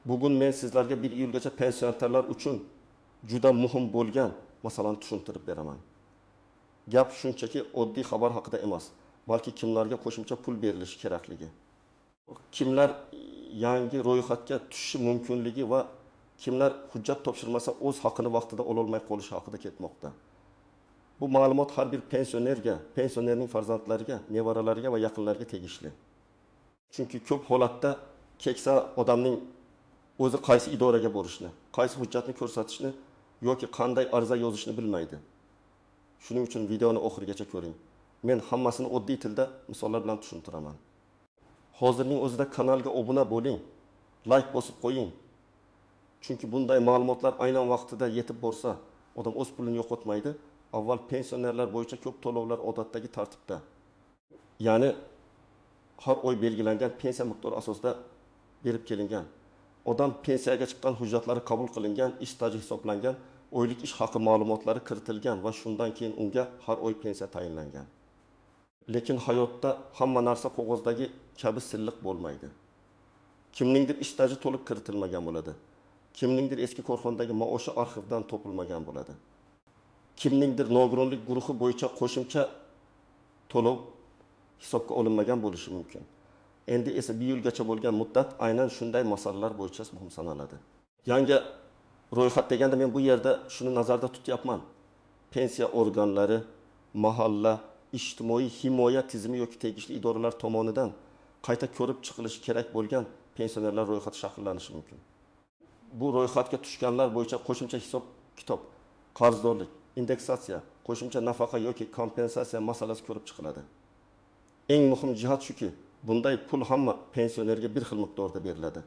Bugun men sizlarga 1 iyulgacha pensionerlar uchun juda muhim bo'lgan masalani tushuntirib beraman. Gap shunchaki oddiy xabar haqida emas, balki kimlarga qo'shimcha pul berilishi kerakligi. Kimlar yangi ro'yxatga tushishi mumkinligi va kimlar hujjat topshirmasa o'z haqini vaqtida ola olmay qolishi haqida ketmoqda. Bu ma'lumot har bir pensionerga, pensionerning farzandlariga, nevaralariga va yaqinlariga tegishli. Chunki ko'p holatda keksa odamning o'zi qaysi idoraga borishni, qaysi hujjatni ko'rsatishni yoki qanday ariza yozishni bilmaydi. Shuning uchun videoni oxirigacha ko'ring. Men hammasini oddiy tilda misollar bilan tushuntiraman. Hozirning o'zida kanalga obuna bo'ling, like bosib qo'ying. Chunki bunday ma'lumotlar aynan vaqtida yetib borsa, odam o'z pulini yo'qotmaydi. Avval pensionerlar bo'yicha ko'p to'lovlar odatdagi tartibda. Ya'ni har oy belgilangan pensiya miqdori asosida berib kelingan. Odam pensiyaga chiqqan hujjatlari qabul qilingan, ish staji hisoblangan, oylik ish haqi ma'lumotlari kiritilgan va shundan keyin unga har oy pensiya tayinlangan. Lekin hayotda hamma narsa qog'ozdagi kabi silliq bo'lmaydi. Kimningdir ish staji to'liq kiritilmagan bo'ladi. Kimningdir eski korxonadagi maoshi arxivdan topilmagan bo'ladi. Kimningdir nogironlik guruhi bo'yicha qo'shimcha to'lov hisobga olinmagan bo'lishi mumkin. Endi esa 1 yilgacha bo'lgan muddat aynan shunday masalalar bo'yicha muhim sanaladi. Yangi ro'yxat deganda men bu yerda shuni nazarda tutyapman. Pensiya organlari, mahalla, ijtimoiy himoya tizimi yoki tegishli idoralar tomonidan qayta ko'rib chiqilishi kerak bo'lgan pensionerlar ro'yxati shakllanishi mumkin. Bu ro'yxatga tushganlar bo'yicha qo'shimcha hisob kitob, qarzdorlik, indeksatsiya, qo'shimcha nafaqa yoki kompensatsiya masalasi ko'rib chiqiladi. Eng muhim jihat shuki, bunday pul hamma pensionerga bir xil miqdorda beriladi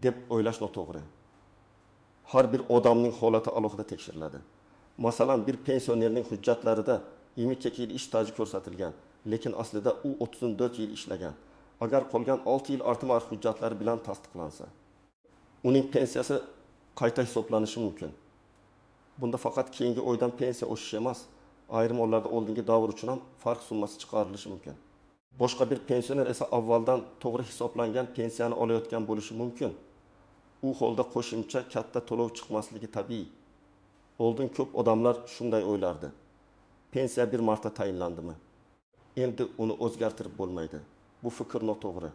deb o'ylash noto'g'ri. Har bir odamning holati alohida tekshiriladi. Masalan, bir pensionerning hujjatlarida 22 yil ish staji ko'rsatilgan, lekin aslida u 34 yil ishlagan. Agar qolgan 6 yil ortma hujjatlari bilan tasdiqlansa, uning pensiyasi qayta hisoblanishi mumkin. Bunda faqat keyingi oydan pensiya o'shishi emas, ayrim hollarda oldingi davr uchun ham farq summasi chiqarilishi mumkin. Boshqa bir pensioner esa avvaldan to'g'ri hisoblangan pensiyani olayotgan bo'lishi mumkin. U holda qo'shimcha katta to'lov chiqmasligi tabiiy. Oldin ko'p odamlar shunday o'ylardi. Pensiya bir marta tayinlandimi? Endi uni o'zgartirib bo'lmaydi. Bu fikr noto'g'ri.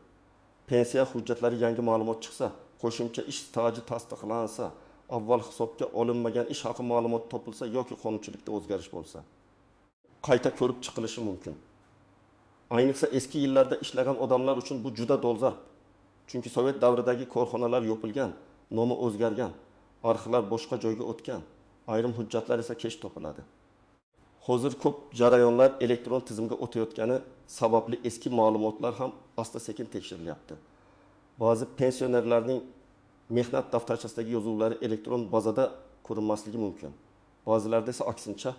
Pensiya hujjatlari yangi ma'lumot chiqsa, qo'shimcha ish staji tasdiqlansa, avval hisobga olinmagan ish haqi ma'lumot topilsa yoki qonunchilikda o'zgarish bo'lsa, qayta ko'rib chiqilishi mumkin. Ayniqsa eski yillarda ishlagan odamlar uchun bu juda dolzarb. Chunki Sovet davridagi korxonalar yopilgan, nomi o'zgargan, arxivlar boshqa joyga o'tgan, ayrim hujjatlar esa kech topiladi. Hozir ko'p jarayonlar elektron tizimga o'tayotgani sababli eski ma'lumotlar ham asta-sekin tekshirilyapti. Ba'zi pensionerlarning mehnat daftarchasidagi yozuvlari elektron bazada ko'rinmasligi mumkin. Ba'zilarda esa aksincha,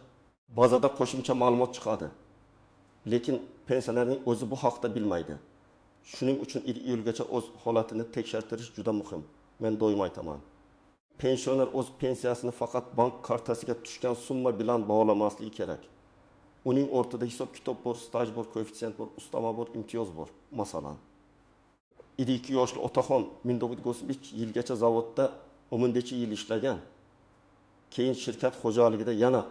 bazada qo'shimcha ma'lumot chiqadi. Lekin pensionerning o'zi bu haqda bilmaydi. Shuning uchun 1 iyulgacha o'z holatini tekshirtirish juda muhim. Men doim aytaman. Pensioner o'z pensiyasini faqat bank kartasiga tushgan summa bilan bog'lamasligi kerak. Uning o'rtada hisob kitob bor, staj bor, koeffitsient bor, ustama bor, imtiyoz bor. Masalan, 52 yoshli otaxon 1992 yilgacha zavodda 11 yil ishlagan. Keyin shirkat xo'jaligida yana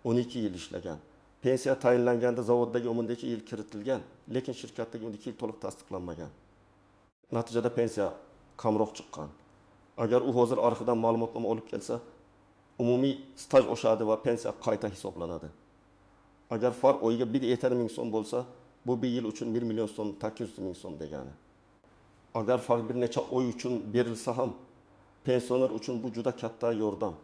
12 yil ishlagan. Pensiya tayinlanganda zavoddagi 11 yil kiritilgan, lekin shirkatdagi 12 yil to'liq tasdiqlanmagan. Natijada pensiya kamroq chiqqan. Agar u hozir arxivdan ma'lumotnoma olib kelsa, umumiy staj oshadi va pensiya qayta hisoblanadi. Agar farq oyiga 1,5 ming so'm bo'lsa, bu bir yil uchun 1 million so'm, 800 ming so'm degani. Agar farq bir necha oy uchun berilsa ham, pensioner uchun bu juda katta yordam.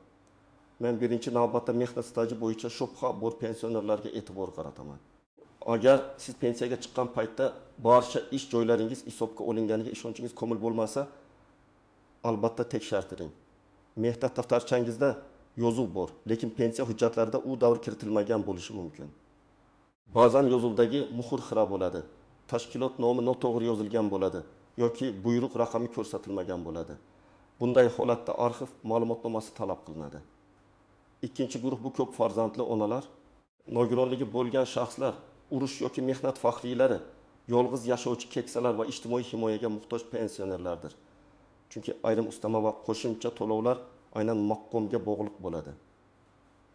Men birinchi navbatda mehnat staji bo'yicha shubha bor pensionerlarga e'tibor qarataman. Agar siz pensiyaga chiqqan paytda barcha ish joylaringiz hisobga olinganiga ishonchingiz komil bo'lmasa, albatta tekshirtiring. Mehnat daftarchangizda yozuv bor, lekin pensiya hujjatlarida u davr kiritilmagan bo'lishi mumkin. Ba'zan yozuvdagi muhr xira bo'ladi, tashkilot nomi noto'g'ri yozilgan bo'ladi yoki buyruq raqami ko'rsatilmagan bo'ladi. Bunday holatda arxiv ma'lumotnomasi talab qilinadi. Ikkinchi guruh bu ko'p farzandli onalar, nogironligi bo'lgan shaxslar, urush yoki mehnat faxriylari, yolg'iz yashovchi keksalar va ijtimoiy himoyaga muhtoj pensionerlardir. Chunki ayrim ustama va qo'shimcha to'lovlar aynan maqomga bog'liq bo'ladi.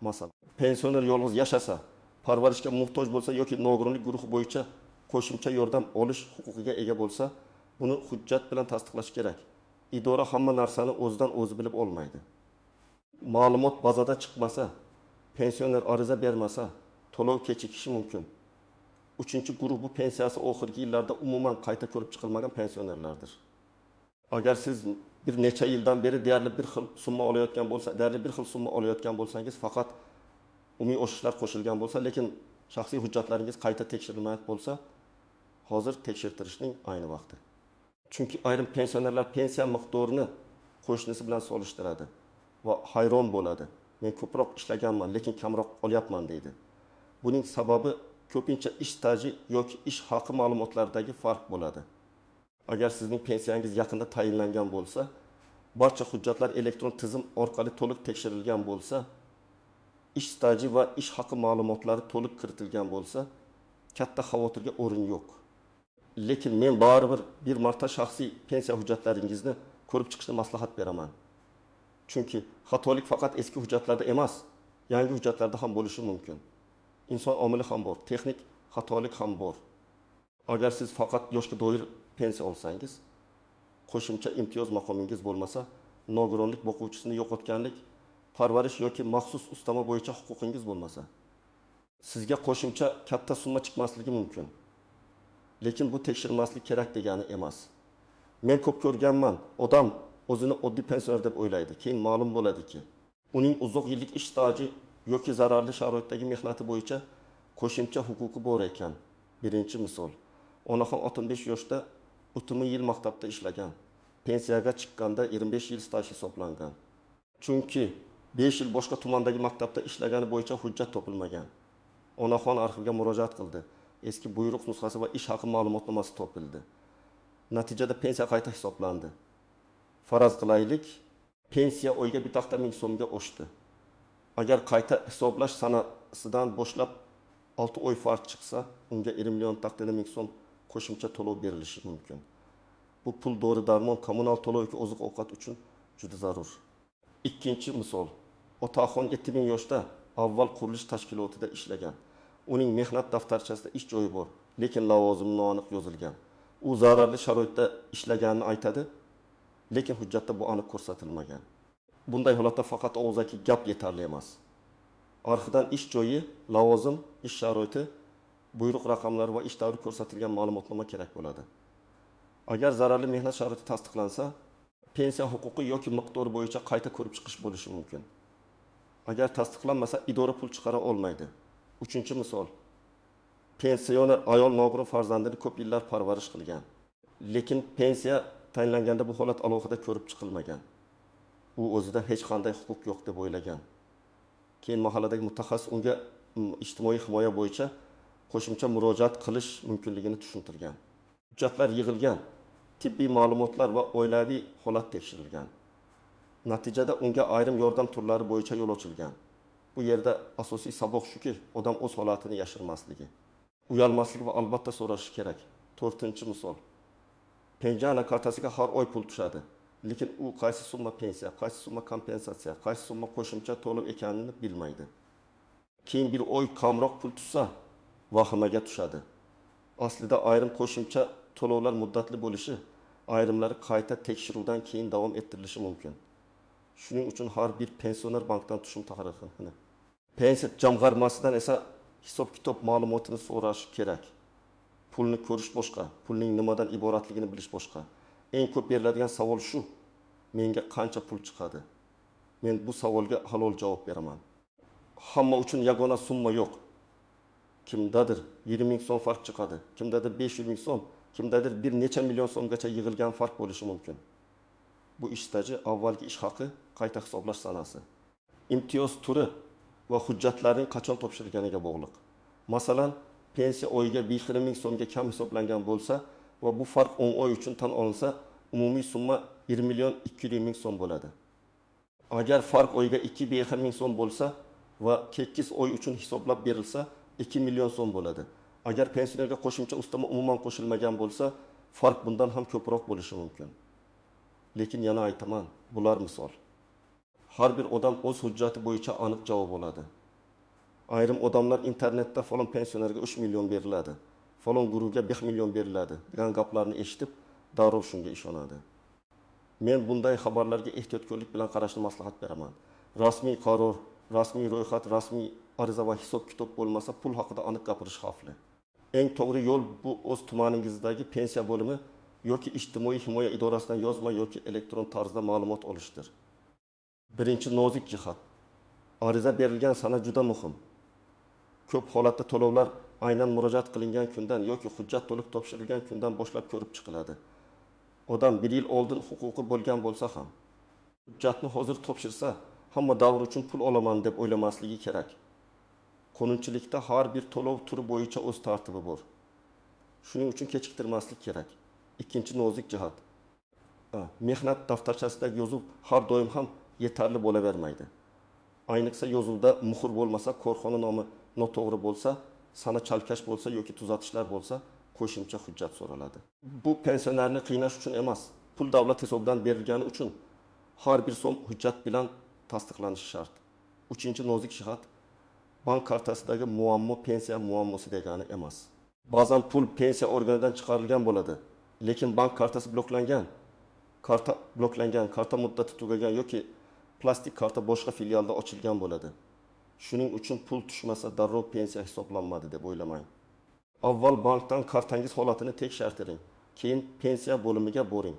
Masalan, pensioner yolg'iz yashasa, parvarishga muhtoj bo'lsa yoki nogironlik guruhi bo'yicha qo'shimcha yordam olish huquqiga ega bo'lsa, buni hujjat bilan tasdiqlash kerak. Idora hamma narsani o'zidan o'zi bilib olmaydi. Ma'lumot bazada chiqmasa, pensioner ariza bermasa, to'lov kechikishi mumkin. 3-guruh bu pensiyasi oxirgi yillarda umuman qayta ko'rib chiqilmagan pensionerlardir. Agar siz bir necha yildan beri deyarli bir xil summa olayotgan bo'lsa, deyarli bir xil summa olayotgan bo'lsangiz, faqat umumiy oshishlar qo'shilgan bo'lsa, lekin shaxsiy hujjatlaringiz qayta tekshirilmayotgan bo'lsa, hozir tekshirtirishning ayni vaqti. Chunki ayrim pensionerlar pensiya miqdorini qo'shnisi bilan solishtiradi va hayron bo'ladi. Men ko'proq ishlaganman, lekin kamroq olyapman deydi. Buning sababi ko'pincha ish staji yoki ish haqi ma'lumotlaridagi farq bo'ladi. Agar sizning pensiyangiz yaqinda tayinlangan bo'lsa, barcha hujjatlar elektron tizim orqali to'liq tekshirilgan bo'lsa, ish staji va ish haqi ma'lumotlari to'liq kiritilgan bo'lsa, katta xavotirga o'rin yo'q. Lekin men baribir bir marta shaxsiy pensiya hujjatlaringizni ko'rib chiqishni maslahat beraman. Chunki xatolik faqat eski hujjatlarda emas, yangi hujjatlarda ham bo'lishi mumkin. Inson omili ham bor, texnik xatolik ham bor. Agar siz faqat yoshga doir pensiya olsangiz, qo'shimcha imtiyoz maqomingiz bo'lmasa, nogironlik boquvchisini yo'qotganlik, parvarish yoki maxsus ustama bo'yicha huquqingiz bo'lmasa, sizga qo'shimcha katta summa chiqmasligi mumkin. Lekin bu tekshirmaslik kerak degani emas. Men ko'p ko'rganman, odam o'zini oddiy pensioner deb o'ylaydi. Keyin ma'lum bo'ladiki, uning uzoq yillik ish staji yoki zararli sharoitdagi mehnati bo'yicha qo'shimcha huquqi bor ekan. Birinchi misol, onaxon 65 yoshda 30 yil maktabda ishlagan. Pensiyaga chiqqanda 25 yil staj hisoblangan. Chunki 5 yil boshqa tumandagi maktabda ishlagani bo'yicha hujjat topilmagan. Onaxon arxivga murojaat qildi. Eski buyruq nusxasi va ish haqi ma'lumotnomasi topildi. Natijada pensiya qayta hisoblandi. Faraz qilaylik, pensiya oyga bitaqda 1000 so'mga oshdi. Agar qayta hisoblash sanasidan boshlab 6 oy farq chiqsa, unga 20 million taqdirda 1000 so'm qo'shimcha to'lov berilishi mumkin. Bu pul dori-darmon, kommunal to'lov yoki oziq-ovqat uchun juda zarur. Ikkinchi misol, Otaxon 7000 yoshda avval qurilish tashkilotida ishlagan. Uning mehnat daftarchasida ish joyi bor, lekin lavozimi noaniq yozilgan. U zararli sharoitda ishlaganini aytadi, lekin hujjatda bu aniq ko'rsatilmagan. Bunday holatda faqat og'zaki gap yetarli emas. Arxidan ish joyi, lavozim, ish sharoiti, buyruq raqamlari va ish davri ko'rsatilgan ma'lumotnoma kerak bo'ladi. Agar zararli mehnat sharoiti tasdiqlansa, pensiya huquqi yoki miqdori bo'yicha qayta ko'rib chiqish bo'lishi mumkin. Agar tasdiqlanmasa, idora pul chiqara olmaydi. 3-misol, pensioner ayol nogiron farzandini ko'p yillar parvarish qilgan. Lekin pensiya tayinlanganda bu holat alohida ko'rib chiqilmagan. U o'zida hech qanday huquq yo'q deb o'ylagan. Keyin mahalladagi mutaxassis unga ijtimoiy himoya bo'yicha qo'shimcha murojaat qilish mumkinligini tushuntirgan. Hujjatlar yig'ilgan, tibbiy ma'lumotlar va oilaviy holat tekshirilgan. Natijada unga ayrim yordam turlari bo'yicha yo'l ochilgan. Bu yerda asosiy saboq shuki, odam o'z holatini yashirmasligi, uyalmasligi va albatta so'rashi kerak. 4-misol, pensiya kartasiga har oy pul tushadi. Lekin u qaysi summa pensiya, qaysi summa kompensatsiya, qaysi summa qo'shimcha to'lov ekanini bilmaydi. Keyin bir oy kamroq pul tushsa, vahimaga tushadi. Aslida ayrim qo'shimcha to'lovlar muddatli bo'lishi, ayrimlari qayta tekshiruvdan keyin davom ettirilishi mumkin. Shuning uchun har bir pensioner bankdan tushum tarixini, pensiya jamg'armasidan esa hisob-kitob ma'lumotini so'rash kerak. Pulni ko'rish boshqa, pulning nimadan iboratligini bilish boshqa. Eng ko'p beriladigan savol shu: menga qancha pul chiqadi? Men bu savolga halol javob beraman. Hamma uchun yagona summa yo'q. Kimdadir 20 ming so'm farq chiqadi, kimdadir 500 ming so'm, kimdadir bir necha million so'mgacha yig'ilgan farq bo'lishi mumkin. Bu ish staji, avvalgi ish haqi, qayta hisoblash sanasi, imtiyoz turi va hujjatlarning qachon topshirilganiga bog'liq. Masalan, pensiya oyiga 20 ming so'mga kam hisoblangan bo'lsa va bu farq 10 oy uchun tan olinsa, umumiy summa 1 million 200 ming so'm bo'ladi. Agar farq oyiga 2 ming so'm bo'lsa va 8 oy uchun hisoblab berilsa, 2 million so'm bo'ladi. Agar pensionerga qo'shimcha ustama umuman qo'shilmagan bo'lsa, farq bundan ham ko'proq bo'lishi mumkin. Lekin yana aytaman, bular misol. Har bir odam o'z hujjati bo'yicha aniq javob oladi. Ayrim odamlar internetda falon pensionerga 3 million beriladi, falon guruhga 5 million beriladi degan gaplarni eshitib, darrov shunga ishonadi. Men bunday xabarlarga ehtiyotkorlik bilan qarashni maslahat beraman. Rasmiy qaror, rasmiy ro'yxat, rasmiy ariza va hisob-kitob bo'lmasa, pul haqida aniq gapirish xavfli. Eng to'g'ri yo'l bu o'z tumaningizdagi pensiya bo'limi yoki ijtimoiy himoya idorasidan yozma yoki elektron tarzda ma'lumot olishdir. Birinchi nozik jihat. Ariza berilgan sana juda muhim. Ko'p holatda to'lovlar aynan murojaat qilingan kundan yoki hujjat to'liq topshirilgan kundan boshlab ko'rib chiqiladi. Odam 1 yil oldin huquqi bo'lgan bo'lsa ham, hujjatni hozir topshirsa, hamma davr uchun pul olaman deb o'ylamasligi kerak. Qonunchilikda har bir to'lov turi bo'yicha o'z tartibi bor. Shuning uchun kechiktirmaslik kerak. Ikkinchi nozik jihat. Mehnat daftarchasidagi yozuv har doim ham yetarli bo'lavermaydi. Ayniqsa yozuvda muhr bo'lmasa, korxona nomi noto'g'ri bo'lsa, sana chalkash bo'lsa yoki tuzatishlar bo'lsa, qo'shimcha hujjat so'raladi. Bu pensionerni qiynash uchun emas, pul davlat hisobidan berilgani uchun har bir so'm hujjat bilan tasdiqlanishi shart. Uchinchi nozik jihat, bank kartasidagi muammo pensiya muammosi degani emas. Ba'zan pul pensiya organidan chiqarilgan bo'ladi, lekin bank kartasi bloklangan. Karta muddati tugagan yoki plastik karta boshqa filialda ochilgan bo'ladi. Shuning uchun pul tushmasa darrov pensiya hisoblanmadi deb o'ylamang. Avval bankdan kartangiz holatini tekshirtiring, keyin pensiya bo'limiga boring.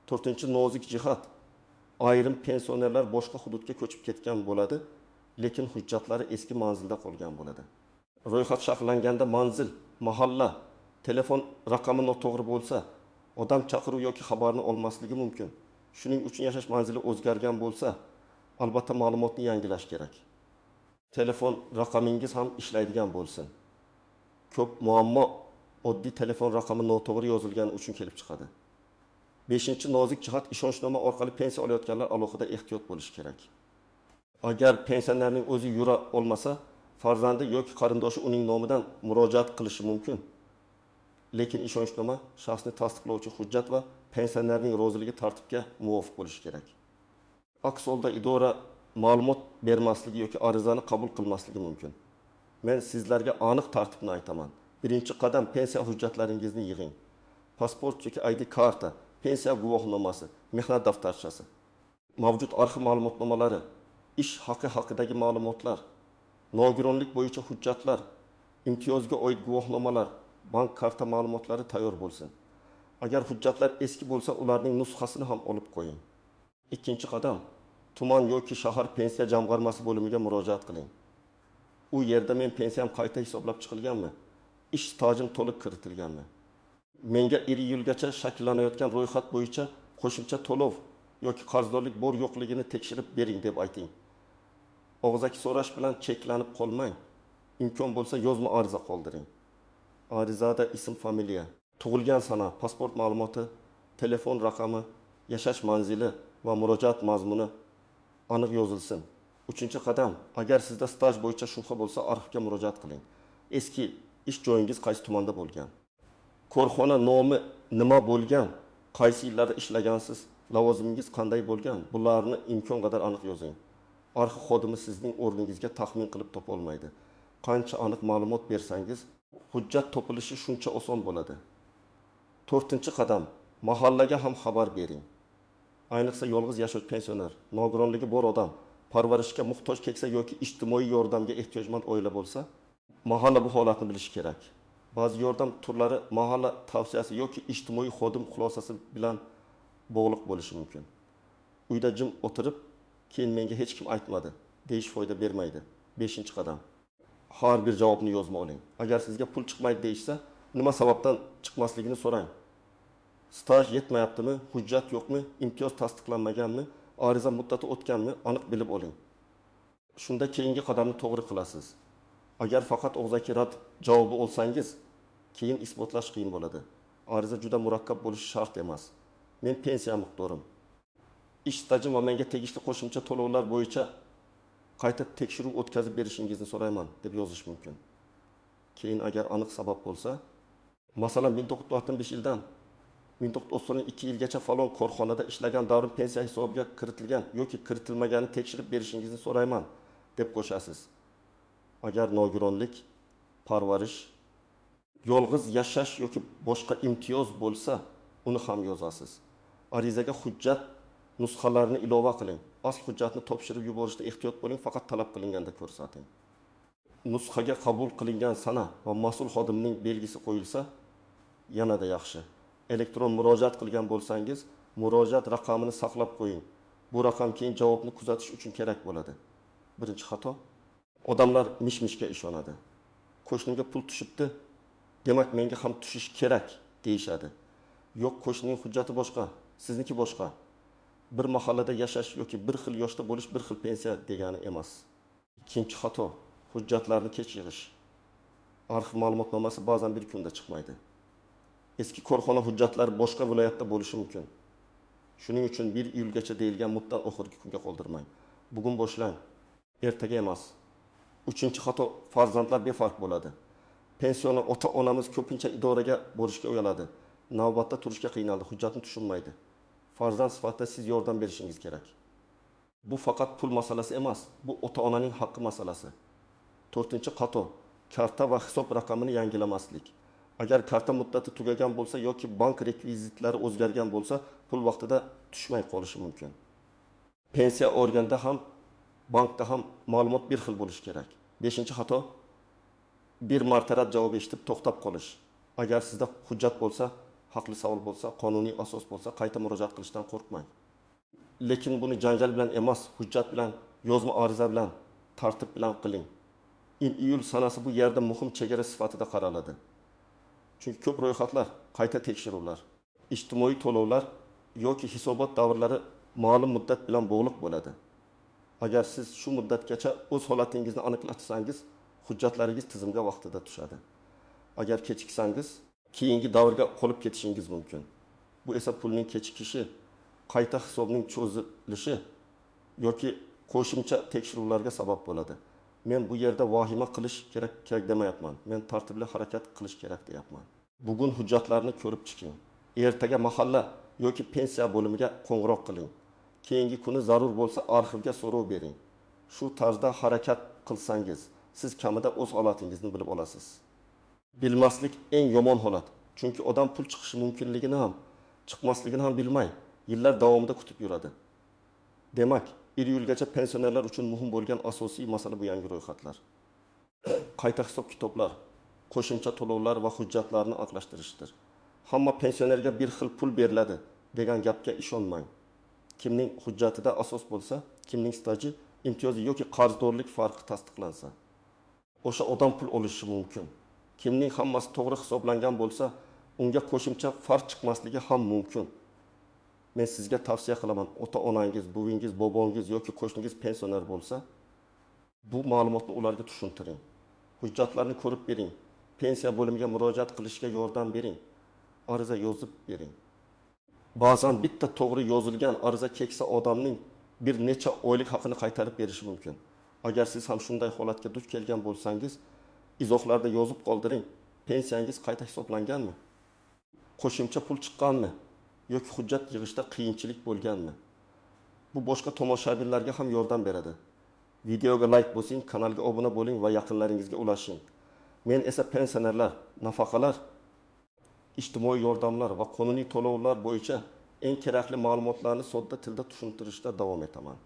To'rtinchi nozik jihat. Ayrim pensionerlar boshqa hududga ko'chib ketgan bo'ladi, lekin hujjatlari eski manzilda qolgan bo'ladi. Ro'yxat sharhlanganda manzil, mahalla, telefon raqami noto'g'ri bo'lsa, odam chaqiruv yoki xabarni olmasligi mumkin. Shuning uchun yashash manzili o'zgargan bo'lsa, albatta ma'lumotni yangilash kerak. Telefon raqamingiz ham ishlaydigan bo'lsin. Ko'p muammo oddiy telefon raqami noto'g'ri yozilgani uchun kelib chiqadi. 5-nozik jihat, ishonchnoma orqali pensiya olayotganlar alohida ehtiyot bo'lish kerak. Agar pensionerning o'zi yura olmasa, farzandi yoki qarindoshi uning nomidan murojaat qilishi mumkin. Lekin ishonchnoma shaxsni tasdiqlovchi hujjat va pensionerning roziligi tartibga muvofiq bo'lishi kerak. Aks holda idora ma'lumot bermasligi yoki arizani qabul qilmasligi mumkin. Men sizlarga aniq tartibni aytaman. Birinchi qadam, pensiya hujjatlaringizni yig'ing. Pasport yoki ID karta, pensiya guvohnomasi, mehnat daftarchasi, mavjud arxiv ma'lumotnomalari, ish haqi haqidagi ma'lumotlar, nogironlik bo'yicha hujjatlar, imtiyozga oid guvohnomalar, bank karta ma'lumotlari tayyor bo'lsin. Agar hujjatlar eski bo'lsa, ularning nusxasini ham olib qo'ying. Ikkinchi qadam, tuman yoki shahar pensiya jamg'armasi bo'limiga murojaat qiling. U yerda men pensiyam qayta hisoblab chiqilganmi? Ish stajim to'liq kiritilganmi? Menga 2 yilgacha shakllanayotgan ro'yxat bo'yicha qo'shimcha to'lov yoki qarzdorlik bor yo'qligini tekshirib bering deb ayting. Og'zaki so'rash bilan cheklanib qolmang. Imkon bo'lsa yozma ariza qoldiring. Arizada ism, familiya, tug'ilgan sana, pasport ma'lumoti, telefon raqami, yashash manzili va murojaat mazmuni aniq yozilsin. 3-qadam, agar sizda staj bo'yicha shubha bo'lsa, arxivga murojaat qiling. Eski ish joyingiz qaysi tumanda bo'lgan? Korxona nomi nima bo'lgan? Qaysi yillarda ishlagansiz? Lavozimingiz qanday bo'lgan? Bularni imkon qadar aniq yozing. Arxiv xodimi sizning o'rningizga taxmin qilib topa olmaydi. Qancha aniq ma'lumot bersangiz, hujjat topilishi shuncha oson bo'ladi. 4-qadam, mahallaga ham xabar bering. Ayniqsa yolg'iz yashovchi pensioner, nogironligi bor odam, parvarishga muhtoj keksa yoki ijtimoiy yordamga ehtiyojmand oila bo'lsa, mahalla bu holatni bilishi kerak. Ba'zi yordam turlari mahalla tavsiyasi yoki ijtimoiy xodim xulosasi bilan bog'liq bo'lishi mumkin. Uyda jim o'tirib, keyin menga hech kim aytmadi deyish foyda bermaydi. 5-qadam. Har bir javobni yozma oling. Agar sizga pul chiqmaydi deyishsa, nima sababdan chiqmasligini so'rang. Staj yetmayaptimi, hujjat yo'qmi, imtiyoz tasdiqlanmaganmi, ariza muddati o'tganmi, aniq bilib oling. Shunda keyingi qadamni to'g'ri qilasiz. Agar faqat og'zaki rad javobi olsangiz, keyin isbotlash qiyin bo'ladi. Ariza juda murakkab bo'lishi shart emas. Men pensiya miqdorim, ish stajim va menga tegishli qo'shimcha to'lovlar bo'yicha qayta tekshiruv o'tkazib berishingizni so'rayman deb yozish mumkin. Keyin agar aniq sabab bo'lsa, masalan 1965 yildan 1992 yilgacha falon korxonada ishlagan davrim pensiya hisobiga kiritilgan yoki kiritilmaganini tekshirib berishingizni so'rayman deb qo'shasiz. Agar nogironlik, parvarish, yolg'iz yashash yoki boshqa imtiyoz bo'lsa, uni ham yozasiz. Arizaga hujjat nusxalarini ilova qiling. Asl hujjatni topshirib yuborishda ehtiyot bo'ling, faqat talab qilinganda ko'rsating. Nusxaga qabul qilingan sana va mas'ul xodimning belgisi qo'yilsa, yanada yaxshi. Elektron murojaat qilgan bo'lsangiz, murojaat raqamini saqlab qo'ying. Bu raqam keyin javobni kuzatish uchun kerak bo'ladi. Birinchi xato. Odamlar mish-mishga ishonadi. Qo'shnimga pul tushibdi, demak menga ham tushish kerak deyishadi. Yo'q, qo'shnining hujjati boshqa, sizniki boshqa. Bir mahallada yashash yoki bir xil yoshda bo'lish bir xil pensiya degani emas. Ikkinchi xato, hujjatlarni kech yig'ish. Arxiv ma'lumotnomasi ba'zan bir kunda chiqmaydi. Eski korxona hujjatlari boshqa viloyatda bo'lishi mumkin. Shuning uchun 1 iyulgacha deyilgan muddatni oxirgi kunga qoldirmang. Bugun boshlang, ertaga emas. Uchinchi xato, farzandlar befarq bo'ladi. Pensionni ota-onamiz ko'pincha idoraga borishga uyaladi. Navbatda turishga qiynaladi, hujjatni tushunmaydi. Farzand sifatida siz yordam berishingiz kerak. Bu faqat pul masalasi emas, bu ota-onaning haqqi masalasi. 4-xato, karta va hisob raqamini yangilamaslik. Agar karta muddati tugagan bo'lsa yoki bank rekvizitlari o'zgargan bo'lsa, pul vaqtida tushmay qolishi mumkin. Pensiya organida ham, bankda ham ma'lumot bir xil bo'lishi kerak. 5-xato, bir marta rad javob eshitib to'xtab qolish. Agar sizda hujjat bo'lsa, haqli savol bo'lsa, qonuniy asos bo'lsa, qayta murojaat qilishdan qo'rqmang. Lekin buni janjal bilan emas, hujjat bilan, yozma ariza bilan, tartib bilan qiling. Iyul sanasi bu yerda muhim chegara sifatida qaraladi. Chunki ko'p ro'yxatlar, qayta tekshiruvlar, ijtimoiy to'lovlar yoki hisobot davrlari ma'lum muddat bilan bog'liq bo'ladi. Agar siz shu muddatgacha o'z holatingizni aniqlatsangiz, hujjatlaringiz tizimga vaqtida tushadi. Agar kechiksangiz, keyingi davrga qolib ketishingiz mumkin. Bu esa pulning kechikishi, qayta hisobning cho'zilishi yoki qo'shimcha tekshiruvlarga sabab bo'ladi. Men bu yerda vahima qilish kerak demayapman. Men tartibli harakat qilish kerak deyapman. Bugun hujjatlarni ko'rib chiqing. Ertaga mahalla yoki pensiya bo'limiga qo'ng'iroq qiling. Keyingi kuni zarur bo'lsa arxivga so'rov bering. Shu tarzda harakat qilsangiz, siz kamida o'z holatingizni bilib olasiz. Bilmaslik eng yomon holat. Chunki odam pul chiqishi mumkinligini ham, chiqmasligini ham bilmay, yillar davomida kutib yuradi. Demak, 1 iyulgacha pensionerlar uchun muhim bo'lgan asosiy masala bu yangi ro'yxatlar. Qayta hisob kitoblar, qo'shimcha to'lovlar va hujjatlarni aniqlashtirishdir. Hamma pensionerga bir xil pul beriladi degan gapga ishonmang. Kimning hujjatida asos bo'lsa, kimning staji, imtiyozi yoki qarzdorlik farqi tasdiqlansa, o'sha odam pul olishi mumkin. Kimning hammasi to'g'ri hisoblangan bo'lsa, unga qo'shimcha farq chiqmasligi ham mumkin. Men sizga tavsiya qilaman, ota-onangiz, buvingiz, bobongiz yoki qo'shningiz pensioner bo'lsa, bu ma'lumotni ularga tushuntiring. Hujjatlarni ko'rib bering. Pensiya bo'limiga murojaat qilishga yordam bering. Ariza yozib bering. Ba'zan bitta to'g'ri yozilgan ariza keksa odamning bir necha oylik haqini qaytarib berishi mumkin. Agar siz ham shunday holatga duch kelgan bo'lsangiz, izohlarda yozib qoldiring. Pensiyangiz qayta hisoblanganmi? Qo'shimcha pul chiqqanmi? Yoki hujjat yig'ishda qiyinchilik bo'lganmi? Bu boshqa tomoshabinlarga ham yordam beradi. Videoga like bosing, kanalga obuna bo'ling va yaqinlaringizga ulashing. Men esa pensionerlar, nafaqalar, ijtimoiy yordamlar va qonuniy to'lovlar bo'yicha eng kerakli ma'lumotlarni sodda tilda tushuntirishda davom etaman.